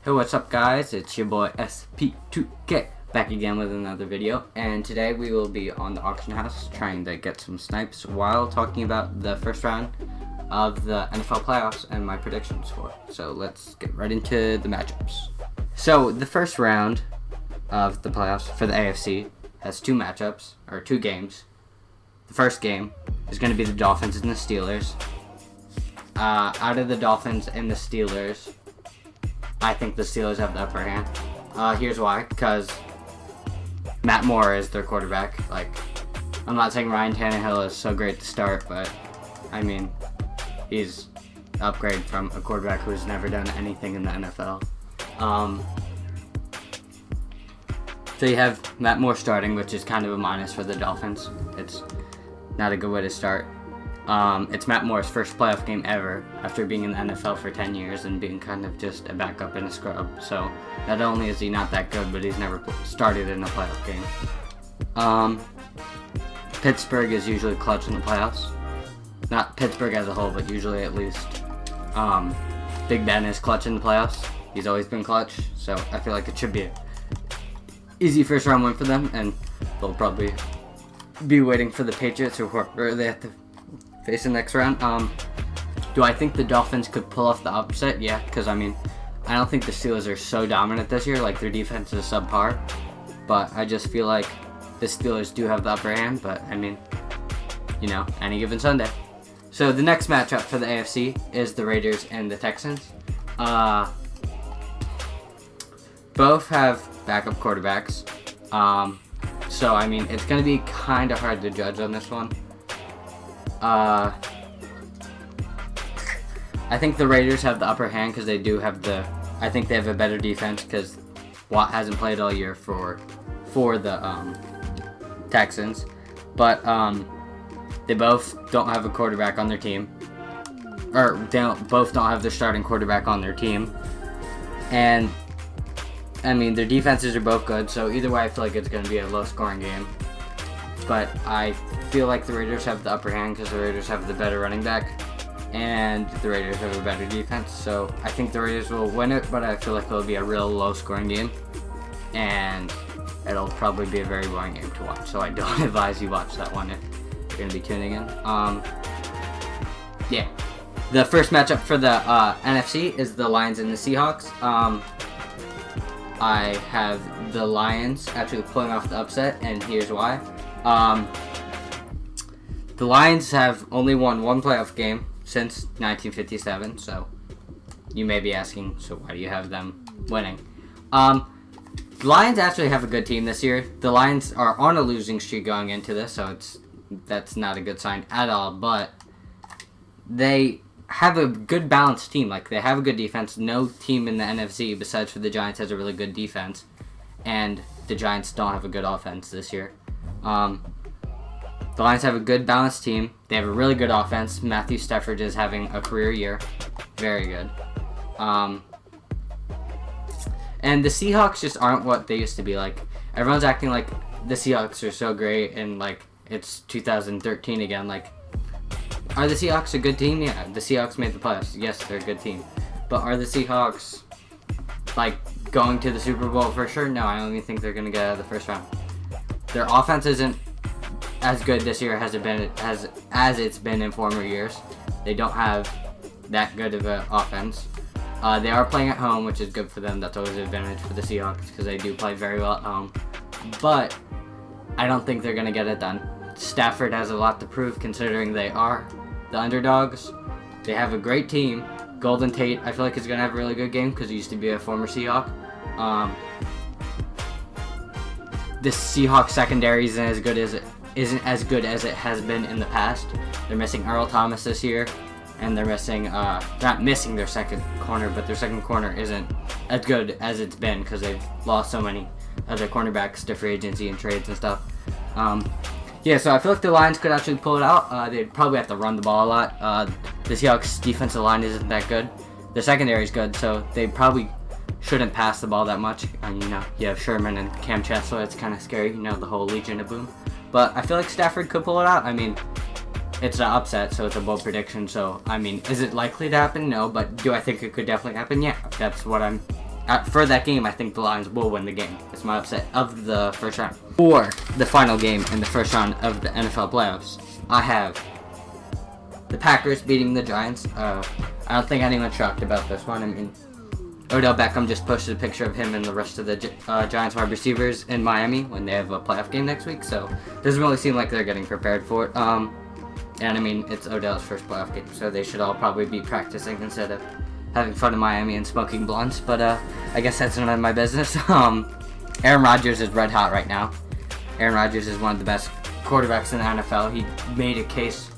Hey, what's up guys? It's your boy SP2K back again with another video, and today we will be on the auction house trying to get some snipes while talking about the first round of the NFL playoffs and my predictions for it. So let's get right into the matchups. So the first round of the playoffs for the AFC has two games. The first game is going to be the Dolphins and the Steelers. Out of the Dolphins and the Steelers, I think the Steelers have the upper hand. Here's why. Because Matt Moore is their quarterback. I'm not saying Ryan Tannehill is so great to start, but, I mean, he's an upgrade from a quarterback who's never done anything in the NFL. So you have Matt Moore starting, which is kind of a minus for the Dolphins. It's not a good way to start. It's Matt Moore's first playoff game ever after being in the NFL for 10 years and being kind of just a backup and a scrub. So not only is he not that good, but he's never started in a playoff game. Pittsburgh is usually clutch in the playoffs. Not Pittsburgh as a whole, but usually at least. Big Ben is clutch in the playoffs. He's always been clutch, so I feel like it should be an easy first round win for them, and they'll probably be waiting for the Patriots or whoever they have to face the next round. Do I think the Dolphins could pull off the upset? Yeah, because I don't think the Steelers are so dominant this year. Their defense is subpar, but I just feel like the Steelers do have the upper hand. But any given Sunday. So the next matchup for the AFC is the Raiders and the Texans. Both have backup quarterbacks. So it's going to be kind of hard to judge on this one. I think the Raiders have the upper hand because they do have I think they have a better defense because Watt hasn't played all year for the Texans, but they both don't have a quarterback on their team, or both don't have their starting quarterback on their team, and their defenses are both good. So either way, I feel like it's going to be a low-scoring game. But I feel like the Raiders have the upper hand because the Raiders have the better running back, and the Raiders have a better defense. So I think the Raiders will win it, but I feel like it'll be a real low-scoring game, and it'll probably be a very boring game to watch. So I don't advise you watch that one if you're going to be tuning in. Yeah. The first matchup for the NFC is the Lions and the Seahawks. I have the Lions actually pulling off the upset, and here's why. The Lions have only won one playoff game since 1957, so you may be asking, so why do you have them winning? The Lions actually have a good team this year. The Lions are on a losing streak going into this, so that's not a good sign at all, but they have a good balanced team. They have a good defense. No team in the NFC besides for the Giants has a really good defense, and the Giants don't have a good offense this year. The Lions have a good balanced team. They have a really good offense. Matthew Stafford is having a career year. Very good. And the Seahawks just aren't what they used to be. Everyone's acting like the Seahawks are so great and it's 2013 again. Are the Seahawks a good team? Yeah, the Seahawks made the playoffs. Yes, they're a good team. But are the Seahawks going to the Super Bowl for sure? No, I don't even think they're going to get out of the first round. Their offense isn't as good this year as it's been in former years. They don't have that good of an offense. They are playing at home, which is good for them. That's always an advantage for the Seahawks because they do play very well at home. But I don't think they're going to get it done. Stafford has a lot to prove considering they are the underdogs. They have a great team. Golden Tate, I feel like, is going to have a really good game because he used to be a former Seahawk. The Seahawks secondary isn't as good as it has been in the past. They're missing Earl Thomas this year, and they're missing not missing their second corner, but their second corner isn't as good as it's been because they've lost so many of their cornerbacks to free agency and trades and stuff. So I feel like the Lions could actually pull it out. They'd probably have to run the ball a lot. The Seahawks defensive line isn't that good. The secondary is good, so they probably shouldn't pass the ball that much. You have Sherman and Cam Chancellor. It's kind of scary, the whole Legion of Boom. But I feel like Stafford could pull it out. It's an upset, so it's a bold prediction. So, is it likely to happen? No, but do I think it could definitely happen? Yeah, that's what I'm for that game, I think the Lions will win the game. It's my upset of the first round. For the final game in the first round of the NFL playoffs, I have the Packers beating the Giants. I don't think anyone's shocked about this one. I mean, Odell Beckham just posted a picture of him and the rest of the Giants wide receivers in Miami when they have a playoff game next week, so it doesn't really seem like they're getting prepared for it. And I mean, it's Odell's first playoff game, so they should all probably be practicing instead of having fun in Miami and smoking blunts, but I guess that's none of my business. Aaron Rodgers is red hot right now. Aaron Rodgers is one of the best quarterbacks in the NFL. He made a case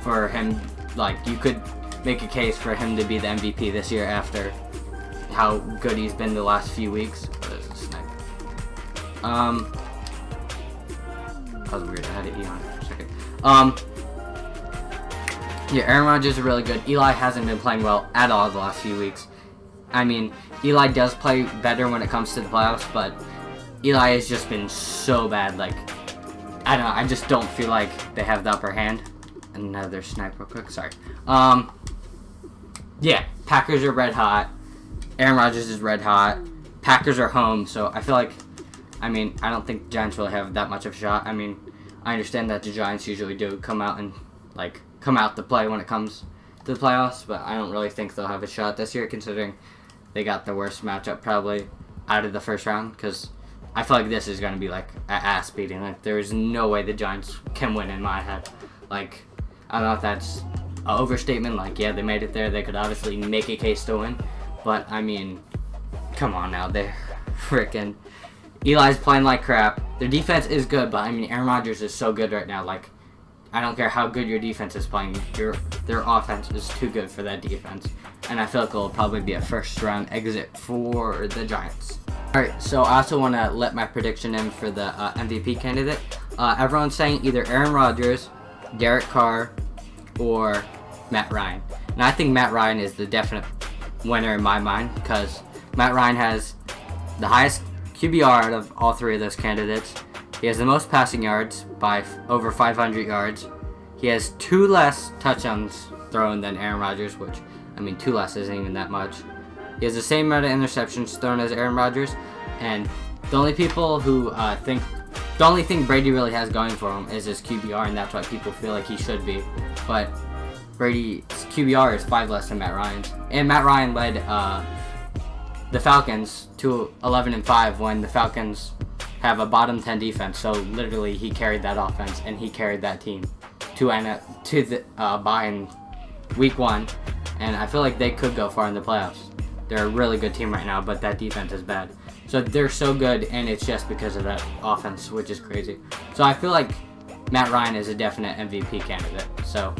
for him, like, you could make a case for him to be the MVP this year after how good he's been the last few weeks. That was weird. I had to eat on it for a second. Yeah, Aaron Rodgers is really good. Eli hasn't been playing well at all the last few weeks. I mean, Eli does play better when it comes to the playoffs, but Eli has just been so bad. Like, I don't know. I just don't feel like they have the upper hand. Another snipe real quick. Sorry. Yeah, Packers are red hot. Aaron Rodgers is red hot. Packers are home, so I feel like, I mean, I don't think the Giants really have that much of a shot. I mean, I understand that the Giants usually do come out to play when it comes to the playoffs, but I don't really think they'll have a shot this year, considering they got the worst matchup probably out of the first round, because I feel like this is going to be like an ass beating. Like, there's no way the Giants can win in my head. Like, I don't know if that's an overstatement. Like, yeah, they made it there. They could obviously make a case to win, but I mean, come on now. They're freaking... Eli's playing like crap. Their defense is good, but I mean, Aaron Rodgers is so good right now. Like, I don't care how good your defense is playing. Their offense is too good for that defense. And I feel like it'll probably be a first-round exit for the Giants. Alright, so I also want to let my prediction in for the MVP candidate. Everyone's saying either Aaron Rodgers, Derek Carr, or Matt Ryan. And I think Matt Ryan is the definite winner in my mind, because Matt Ryan has the highest QBR out of all three of those candidates. He has the most passing yards by over 500 yards. He has 2 less touchdowns thrown than Aaron Rodgers, which, I mean, 2 less isn't even that much. He has the same amount of interceptions thrown as Aaron Rodgers, and the only people who think the only thing Brady really has going for him is his QBR, and that's why people feel like he should be. But Brady's QBR is 5 less than Matt Ryan's, and Matt Ryan led the Falcons to 11-5 when the Falcons have a bottom 10 defense. So literally, he carried that offense and he carried that team to the bye in week 1, and I feel like they could go far in the playoffs. They're a really good team right now, but that defense is bad. So they're so good, and it's just because of that offense, which is crazy. So I feel like Matt Ryan is a definite MVP candidate. So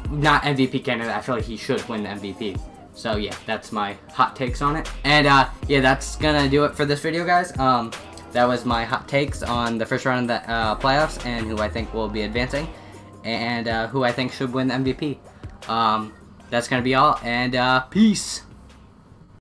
not MVP candidate. I feel like he should win the MVP. So yeah, that's my hot takes on it. And yeah, that's gonna do it for this video, guys. That was my hot takes on the first round of the playoffs and who I think will be advancing and who I think should win the MVP. That's gonna be all, and peace.